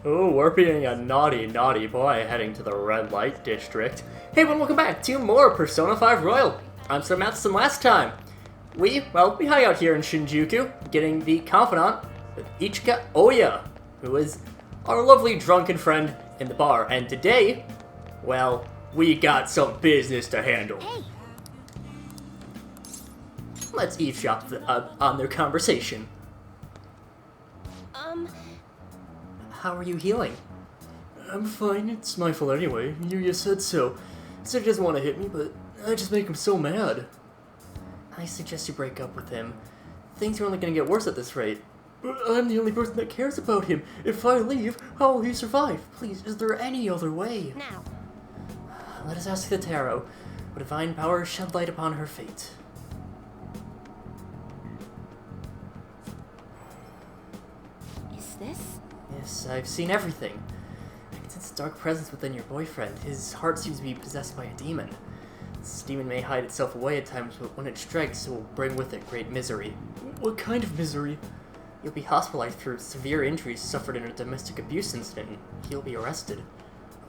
Oh, we're being a naughty, naughty boy heading to the red light district. Hey everyone, welcome back to more Persona 5 Royal. I'm SlayerMathis, and last time, we hung out here in Shinjuku, getting the confidant with Ichika Oya, who is our lovely drunken friend in the bar. And today, well, we got some business to handle. Hey. Let's eavesdrop on their conversation. How are you healing? I'm fine, it's my fault anyway. Yuya said so. He said he doesn't want to hit me, but I just make him so mad. I suggest you break up with him. Things are only going to get worse at this rate. But I'm the only person that cares about him. If I leave, how will he survive? Please, is there any other way? Now. Let us ask the tarot. Will divine power shed light upon her fate? Is this? Yes, I've seen everything. I can sense a dark presence within your boyfriend. His heart seems to be possessed by a demon. This demon may hide itself away at times, but when it strikes, it will bring with it great misery. What kind of misery? You'll be hospitalized for severe injuries suffered in a domestic abuse incident, and he'll be arrested.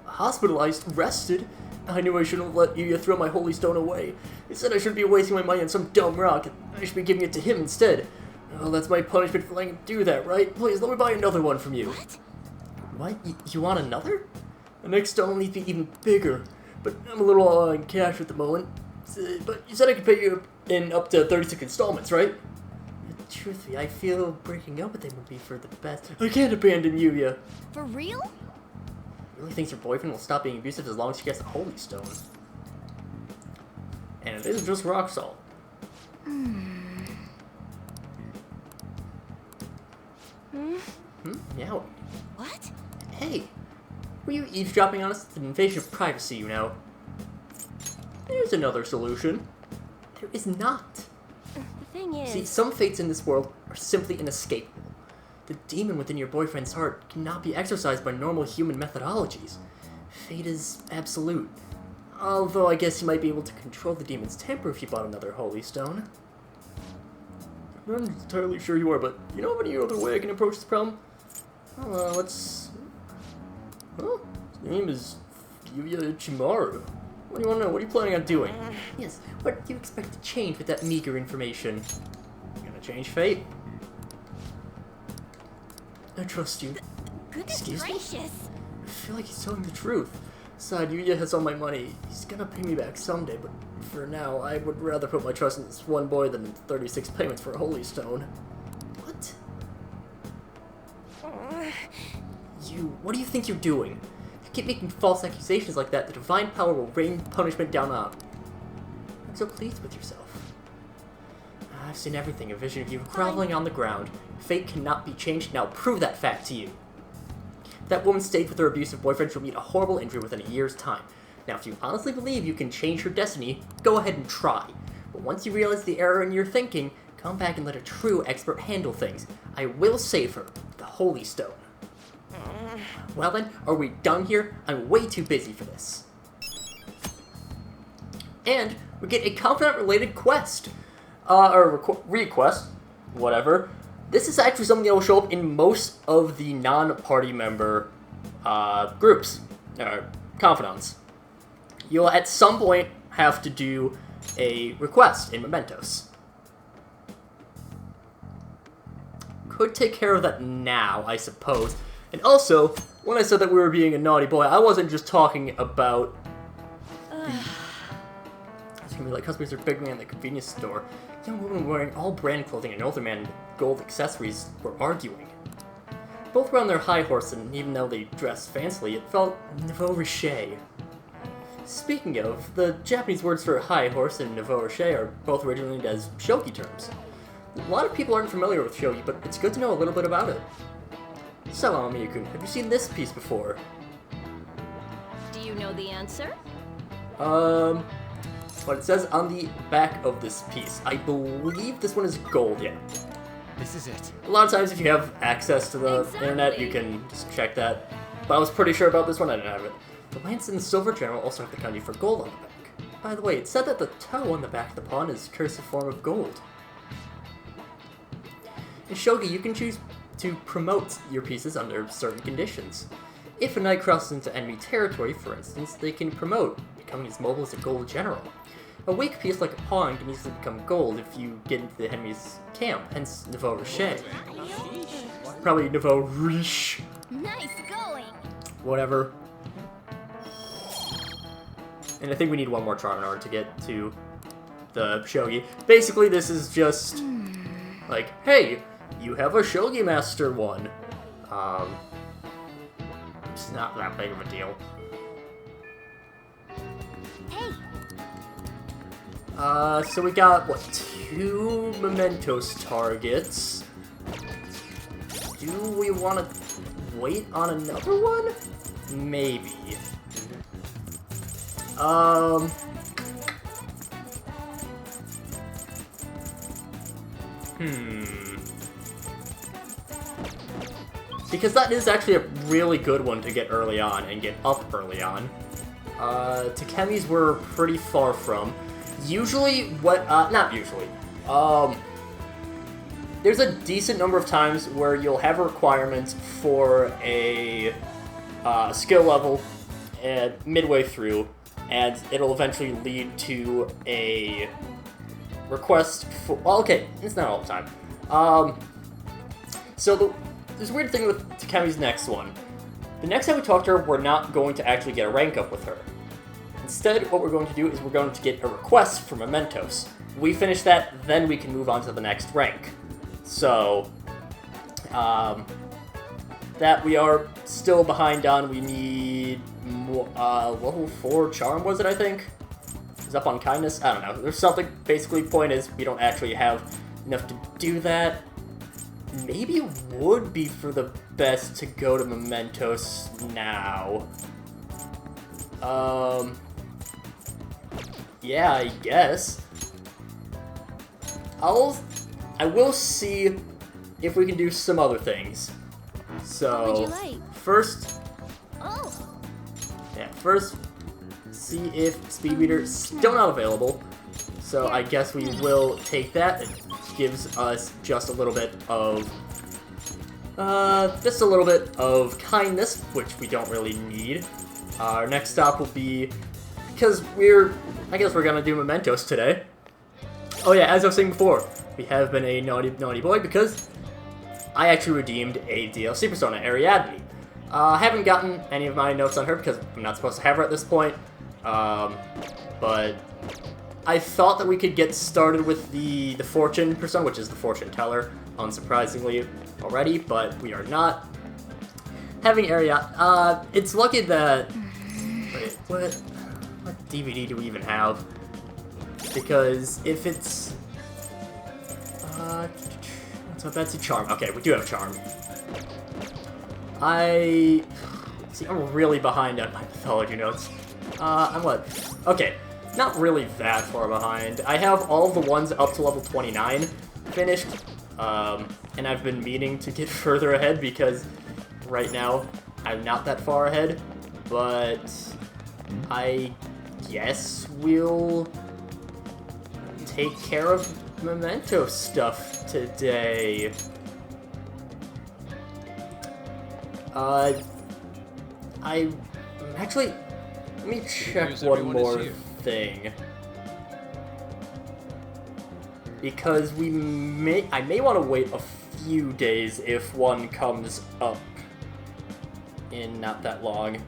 Hospitalized? Arrested? I knew I shouldn't have let Yuya throw my holy stone away. He said I shouldn't be wasting my money on some dumb rock, and I should be giving it to him instead. Oh, that's my punishment for letting him do that, right? Please, let me buy another one from you. What? What? You want another? The next stone needs to be even bigger, but I'm a little on cash at the moment. But you said I could pay you in up to 36 installments, right? Truthfully, I feel breaking up with him would be for the best. I can't abandon Yuya. For real? Really thinks her boyfriend will stop being abusive as long as she gets the holy stone. And it isn't just rock salt. Yeah. What? Hey, were you eavesdropping on us? It's an invasion of privacy, you know. There's another solution. There is not. The thing is... See, some fates in this world are simply inescapable. The demon within your boyfriend's heart cannot be exorcised by normal human methodologies. Fate is absolute. Although I guess you might be able to control the demon's temper if you bought another holy stone. I'm not entirely sure you are, but you know of any other way I can approach this problem? Let's... Well, his name is Yuya Ichimaru. What do you want to know? What are you planning on doing? Yes, what do you expect to change with that meager information? You're gonna change fate? I trust you. Goodness Excuse me? gracious. I feel like he's telling the truth. Besides, Yuya has all my money. He's gonna pay me back someday, but for now, I would rather put my trust in this one boy than in 36 payments for a holy stone. What? What do you think you're doing? If you keep making false accusations like that, the divine power will rain punishment down on you. I'm so pleased with yourself. I've seen everything, a vision of you groveling on the ground. Fate cannot be changed, now prove that fact to you. That woman stayed with her abusive boyfriend, she'll meet a horrible injury within a year's time. Now, if you honestly believe you can change her destiny, go ahead and try. But once you realize the error in your thinking, come back and let a true expert handle things. I will save her, the Holy Stone. Well then, are we done here? I'm way too busy for this. And we get a confidant-related quest. Request, whatever. This is actually something that will show up in most of the non-party member groups, confidants. You'll at some point have to do a request in Mementos. Could take care of that now, I suppose. And also, when I said that we were being a naughty boy, I wasn't just talking about it's gonna be like customers are begging me in the convenience store. A young woman wearing all brand clothing and an older man in gold accessories were arguing. Both were on their high horse, and even though they dressed fancily, it felt nouveau riche. Speaking of, the Japanese words for high horse and nouveau riche are both originated as shogi terms. A lot of people aren't familiar with shogi, but it's good to know a little bit about it. So, Miyakun, have you seen this piece before? Do you know the answer? What it says on the back of this piece. I believe this one is gold, yeah. This is it. A lot of times if you have access to the internet, you can just check that. But I was pretty sure about this one, I didn't have it. The lance and the silver general also have the kanji for gold on the back. By the way, it said that the toe on the back of the pawn is cursive form of gold. In shogi, you can choose to promote your pieces under certain conditions. If a knight crosses into enemy territory, for instance, they can promote, becoming as mobile as a gold general. A weak piece like a pawn can easily become gold if you get into the enemy's camp, hence Nouveau Riche. Probably Nouveau Riche. Nice going. Whatever. And I think we need one more charm in order to get to the shogi. Basically, this is just like, hey, you have a shogi master one. It's not that big of a deal. Hey. So we got, what, 2 Mementos targets. Do we want to wait on another one? Maybe. Because that is actually a really good one to get early on and get up early on. Takemi's we're pretty far from. Usually, not usually. There's a decent number of times where you'll have a requirement for a skill level midway through, and it'll eventually lead to a request for... Well, okay, it's not all the time. So there's a weird thing with Takemi's next one. The next time we talk to her, we're not going to actually get a rank up with her. Instead, what we're going to do is we're going to get a request for Mementos. We finish that, then we can move on to the next rank. So, that we are still behind on. We need more, level 4 charm, was it, I think? Is up on kindness? I don't know. There's something, basically, point is, we don't actually have enough to do that. Maybe it would be for the best to go to Mementos now. Yeah, I guess. I will see if we can do some other things. So, What would you like? first, Oh. yeah, first, see if Speed Reader is still not available. So I guess we will take that. It gives us just a little bit of, kindness, which we don't really need. Our next stop will be, because I guess we're gonna do Mementos today. Oh yeah, as I was saying before, we have been a naughty boy because I actually redeemed a DLC persona, Ariadne. I haven't gotten any of my notes on her because I'm not supposed to have her at this point. But I thought that we could get started with the Fortune persona, which is the Fortune Teller, unsurprisingly already, but we are not. Having Ariadne, it's lucky that... Wait, what DVD do we even have? Because if it's... so that's a charm. Okay, we do have charm. See, I'm really behind on my mythology notes. I'm what? Okay, not really that far behind. I have all of the ones up to level 29 finished, and I've been meaning to get further ahead because right now I'm not that far ahead, but I guess we'll take care of Memento stuff today. Actually, let me check one more thing. Because I may want to wait a few days if one comes up in not that long.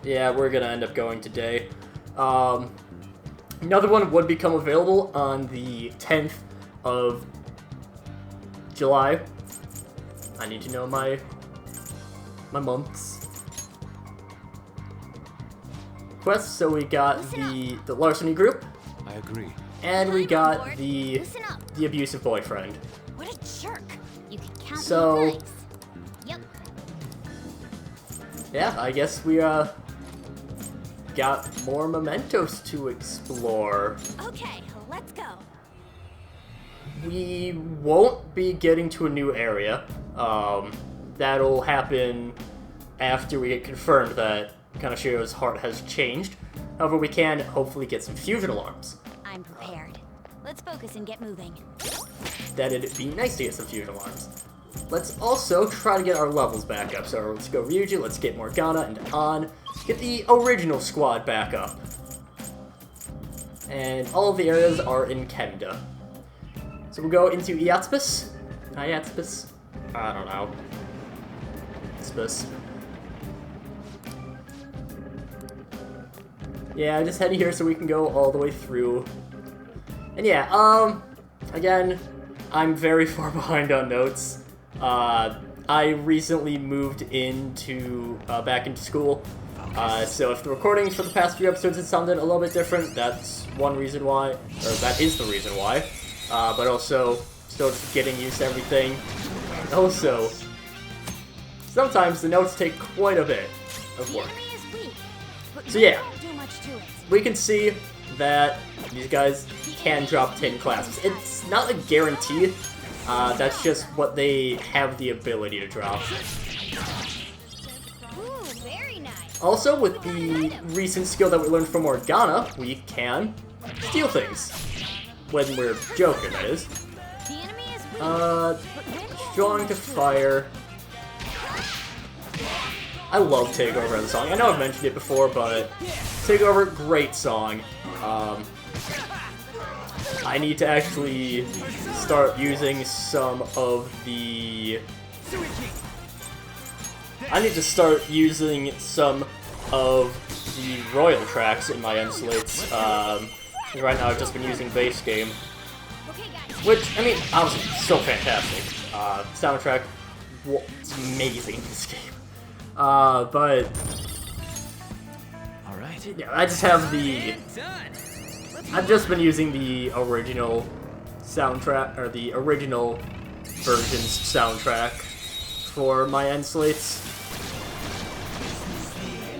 Yeah, we're gonna end up going today. Another one would become available on the 10th of July. I need to know my months. Quests, so we got the larceny group. I agree. And we got the Listen up. abusive boyfriend. What a jerk. You can count So- me twice. Yep. Yeah, I guess we got more mementos to explore. Okay, let's go. We won't be getting to a new area. That'll happen after we get confirmed that Kanashiro's heart has changed. However, we can hopefully get some fusion alarms. I'm prepared. Let's focus and get moving. That'd be nice to get some fusion alarms. Let's also try to get our levels back up. So let's go Ryuji, let's get Morgana and An. Get the original squad back up. And all of the areas are in Kenda. So we'll go into Iatspis. Iatspis? I don't know. Iatspis. Yeah, just heading here so we can go all the way through. And yeah, again, I'm very far behind on notes. I recently moved into, back into school. So if the recordings for the past few episodes had sounded a little bit different, that's one reason why, or that is the reason why. But also, still just getting used to everything. And also, sometimes the notes take quite a bit of work. So yeah, we can see that these guys can drop 10 classes. It's not a guarantee, that's just what they have the ability to drop. Ooh, very nice. Also, with the recent skill that we learned from Morgana, we can steal things. When we're joking, that is. The enemy is weak. Strong to fire. I love Takeover as a song. I know I've mentioned it before, but Takeover, great song. I need to actually start using some of the... I need to start using some of the Royal tracks in my end slates. Right now I've just been using base game. Which, I mean, obviously, so fantastic. Soundtrack, amazing in this game. But... Alright. Yeah, I just have the... I've just been using the original soundtrack, or the original version's soundtrack for my end slates.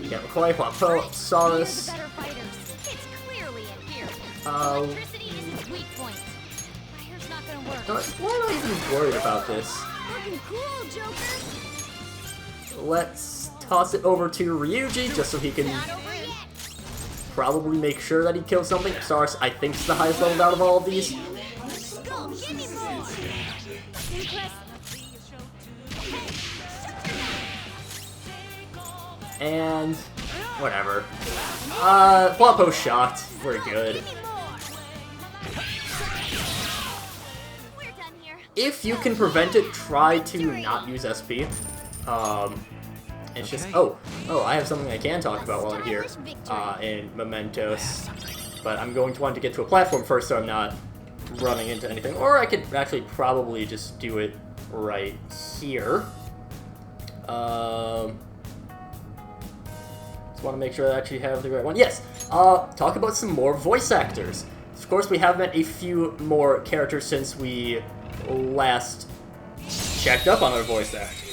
Yeah, McCoy, Huapo, Saurus. Electricity is his weak point. Fire's not gonna work. Why am I even worried about this? Looking cool, Joker. Let's toss it over to Ryuji, just so he can Not over yet. probably make sure that he kills something. Saurus, I think, is the highest level out of all of these. Go, give me more. Impress. And... whatever. Huapo's shocked. We're good. Give me more. We're done here. If you can prevent it, try to not use SP. It's just... Oh, I have something I can talk about while I'm here. In Mementos. But I'm going to want to get to a platform first so I'm not running into anything. Or I could actually probably just do it right here. Just want to make sure I actually have the right one. Yes! Talk about some more voice actors. Of course, we have met a few more characters since we last checked up on our voice actors.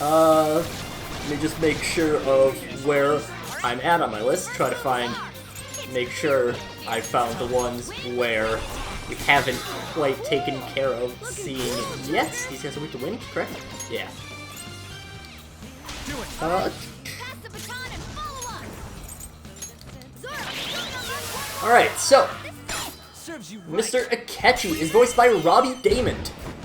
Let me just make sure of where I'm at on my list. Try to make sure I found the ones where we haven't quite taken care of seeing yet. These guys are weak to wind, correct? Yeah. Pass the baton and follow up. Zora, Alright, so, Serves you right. Mr. Akechi is voiced by Robbie Damon.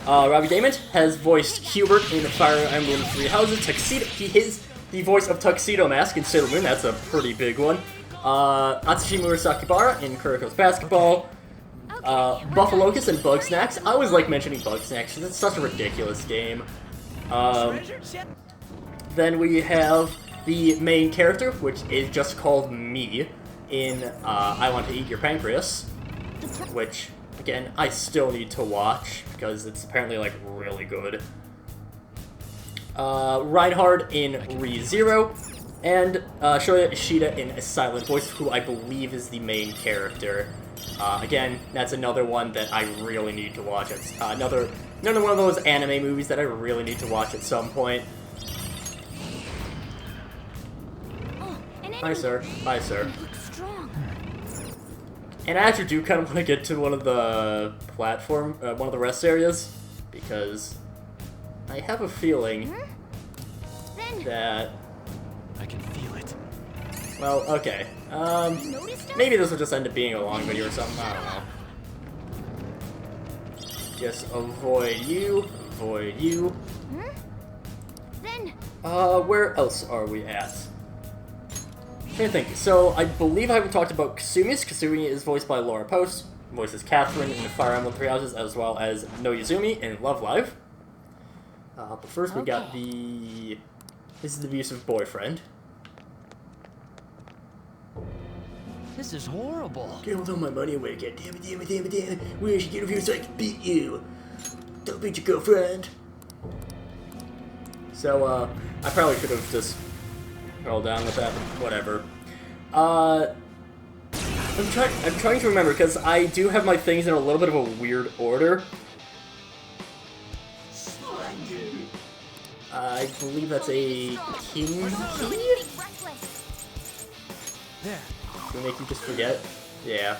Robbie Damon has voiced Hubert in Fire Emblem Three Houses. Tuxedo, he is the voice of Tuxedo Mask in Sailor Moon. That's a pretty big one. Atsushi Murasakibara in Kuriko's Basketball. Buffalocus and Bugsnax. I always like mentioning Bugsnax because it's such a ridiculous game. Then we have the main character, which is just called me, in I Want to Eat Your Pancreas, which, again, I still need to watch, because it's apparently, like, really good. Reinhard in ReZero, and Shoya Ishida in A Silent Voice, who I believe is the main character. Again, that's another one that I really need to watch. It's another one of those anime movies that I really need to watch at some point. Hi, sir. Hi, sir. strong. And I actually do kind of want to get to one of the one of the rest areas, because I have a feeling that... I can feel it. Well, okay. Maybe this will just end up being a long video or something, I don't know. Just avoid you, avoid you. Then Where else are we at? I'm trying to think. So, I believe I haven't talked about Kasumi's. Kasumi is voiced by Laura Post, voices Catherine in the Fire Emblem Three Houses, as well as Noizumi in Love Live. But first we got the... This is the abusive boyfriend. This is horrible. Give all my money away again. Damn it, damn it, damn it, damn it. Where should get over here so I can beat you? Don't beat your girlfriend. So, I probably should have just rolled down with that. Whatever. I'm trying to remember, because I do have my things in a little bit of a weird order. I believe that's a king key? There. To make you just forget? Yeah.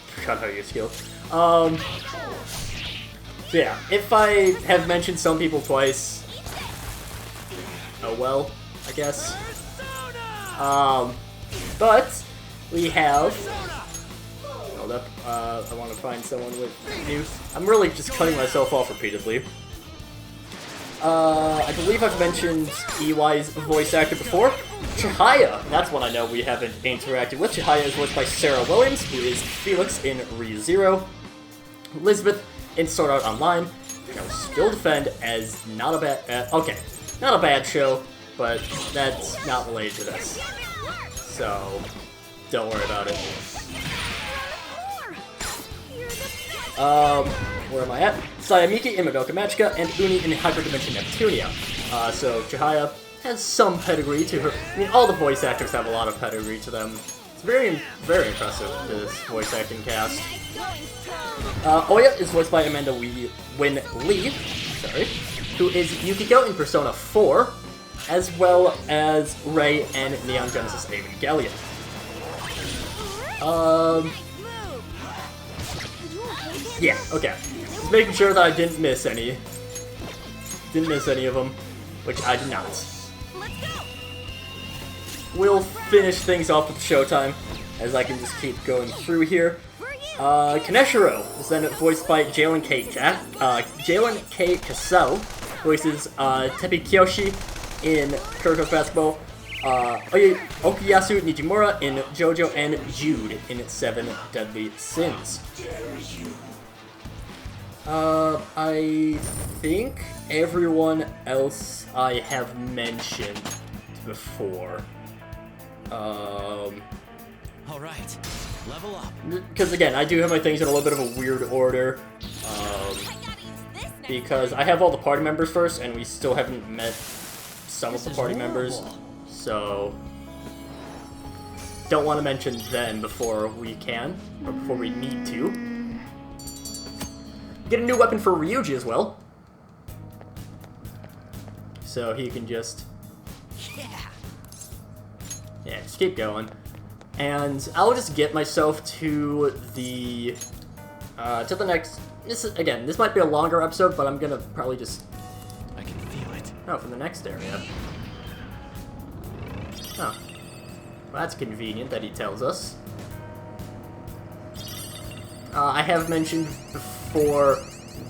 Forgot how you skill. So yeah, if I have mentioned some people twice, oh well, I guess. But we have... Hold up, I want to find someone with news. I'm really just cutting myself off repeatedly. I believe I've mentioned EY's voice actor before. Chihaya, that's one I know we haven't interacted with. Chihaya is voiced by Sarah Williams, who is Felix in ReZero. Elizabeth in Sword Art Online. I'll still defend as not a bad... okay, not a bad show, but that's not related to this. So, don't worry about it. Where am I at? Sayamiki in Madoka Magica, and Uni in Hyperdimension Neptunia. So Chihaya has some pedigree to her. I mean, all the voice actors have a lot of pedigree to them. It's very, very impressive, this voice acting cast. Oya is voiced by Amanda Wynn Lee, sorry, who is Yukiko in Persona 4, as well as Rei and Neon Genesis Evangelion. Yeah, okay. Just making sure that I didn't miss any. Didn't miss any of them, which I did not. We'll finish things off with Showtime, as I can just keep going through here. Kaneshiro is then voiced by Jalen K. Kasao, voices Tepi Kyoshi in Kuroko's Basketball, Okuyasu Nijimura in JoJo, and Jude in 7 Deadly Sins. I think everyone else I have mentioned before. Alright, level up. Because again, I do have my things in a little bit of a weird order. Because I have all the party members first, and we still haven't met some of the party members. So, don't want to mention them before we can, or before we need to. Get a new weapon for Ryuji as well. So he can just... Yeah, just keep going. And I'll just get myself to the next... This might be a longer episode, but I'm gonna probably just... I can feel it. Oh, for the next area. Oh. Well, that's convenient that he tells us. I have mentioned before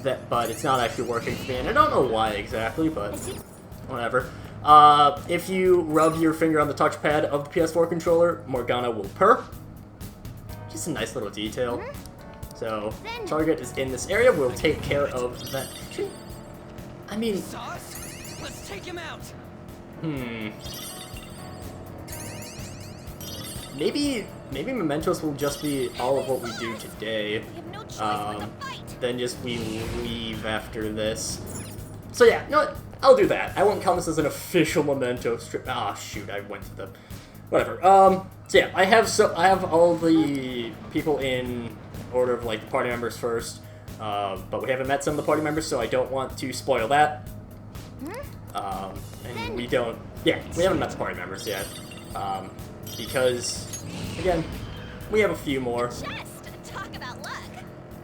that, but it's not actually working for me, and I don't know why exactly, but whatever. If you rub your finger on the touchpad of the PS4 controller, Morgana will purr. Just a nice little detail. So, target is in this area, we'll take care of that. I mean... Let's take him out! Maybe Mementos will just be all of what we do today. Then just we leave after this. So yeah, you know what? I'll do that. I won't count this as an official Mementos trip. Ah, shoot, I went to the... Whatever. So yeah, I have all the people in order of, like, the party members first. But we haven't met some of the party members, so I don't want to spoil that. And we don't... Yeah, we haven't met the party members yet. Because, again, we have a few more.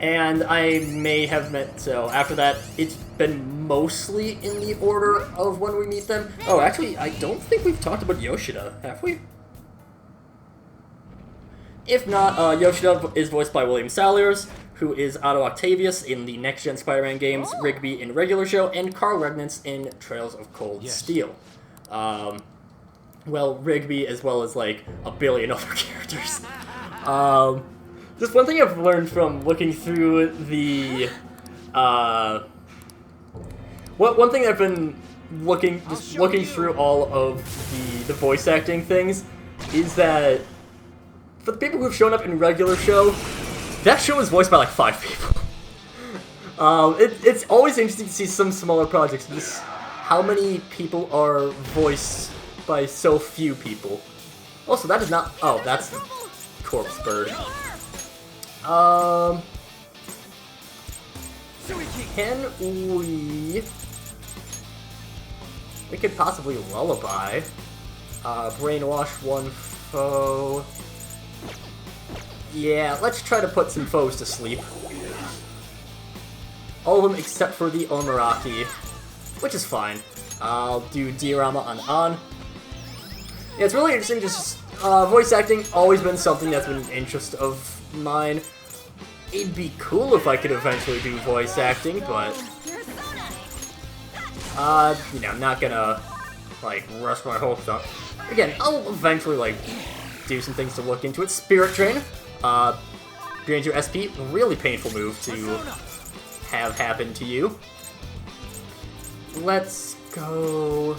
And I may have met... So, after that, it's been mostly in the order of when we meet them. Oh, actually, I don't think we've talked about Yoshida, have we? If not, Yoshida is voiced by William Salyers, who is Otto Octavius in the next-gen Spider-Man games, Rigby in regular show, and Carl Regnitz in Trails of Cold Steel. Well, Rigby as well as, like, a billion other characters. Just one thing I've learned from looking through the, one thing I've been looking through all of the voice acting things is that for the people who've shown up in regular show, that show is voiced by like 5 people. It's always interesting to see some smaller projects, just how many people are voiced by so few people. Also, that is not... Oh, that's Corpse Bird. Can we... We could possibly lullaby. Brainwash one foe. Yeah, let's try to put some foes to sleep. All of them except for the Omaraki, which is fine. I'll do Diorama on. Yeah, it's really interesting, just voice acting, always been something that's been an interest of mine. It'd be cool if I could eventually do voice acting, but... you know, I'm not gonna, like, rush my hopes up. Again, I'll eventually, like, do some things to look into it. Spirit Drain. Drains your SP. Really painful move to have happen to you. Let's go...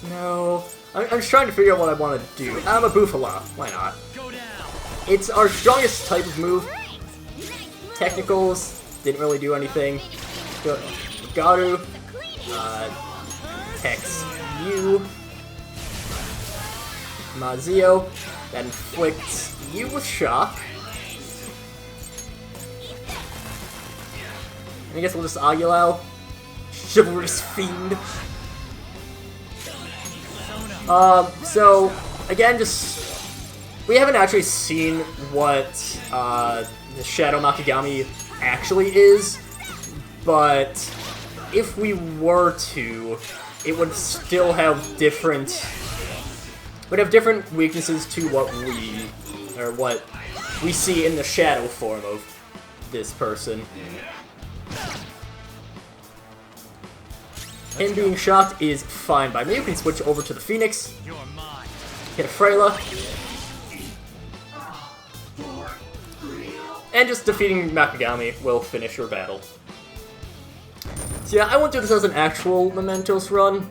No. I'm just trying to figure out what I want to do. I'm a Bufala. Why not? It's our strongest type of move. Technicals didn't really do anything. Garu. Text you. Mazio. That inflicts you with shock. And I guess we'll just Agilao. Chivalrous Fiend. So, again, we haven't actually seen what, the Shadow Makagami actually is, but if we were to, it would still have different weaknesses to what we see in the shadow form of this person. Him being shocked is fine by me. We can switch over to the Phoenix. Hit a Freyla. And just defeating Makagami will finish your battle. So yeah, I won't do this as an actual Mementos run.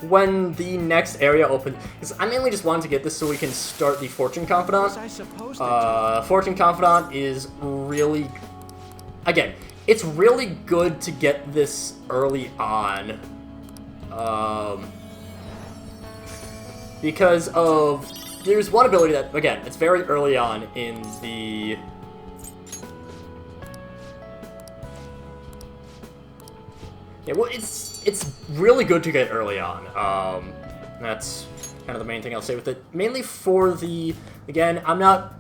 When the next area opens, because I mainly just wanted to get this so we can start the Fortune Confidant. Fortune Confidant is really... Again, it's really good to get this early on, because of, there's one ability that, again, it's very early on in the, yeah, well, it's really good to get early on, that's kind of the main thing I'll say with it, mainly for the, again, I'm not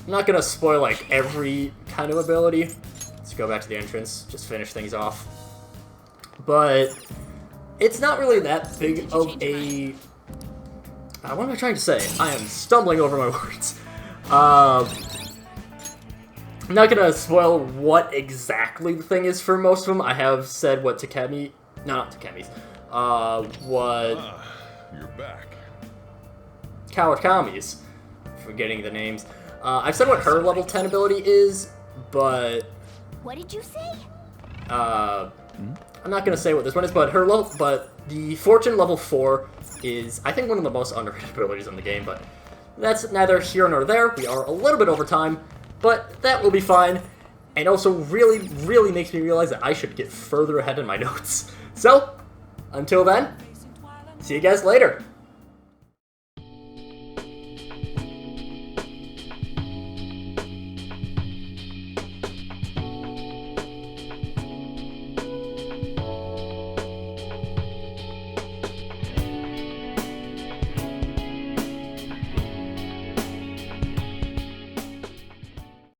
gonna spoil, like, every kind of ability. Let's go back to the entrance, just finish things off. But it's not really that big of a... what am I trying to say? I am stumbling over my words. I'm not gonna spoil what exactly the thing is for most of them. I have said what Takemi... No, not Takemi's. What... You're back. Kawakami's. Forgetting the names. I've said what her level 10 ability is, but... What did you say? I'm not gonna say what this one is, but the Fortune level 4 is, I think, one of the most underrated abilities in the game, but that's neither here nor there. We are a little bit over time, but that will be fine, and also really, really makes me realize that I should get further ahead in my notes. So, until then, see you guys later.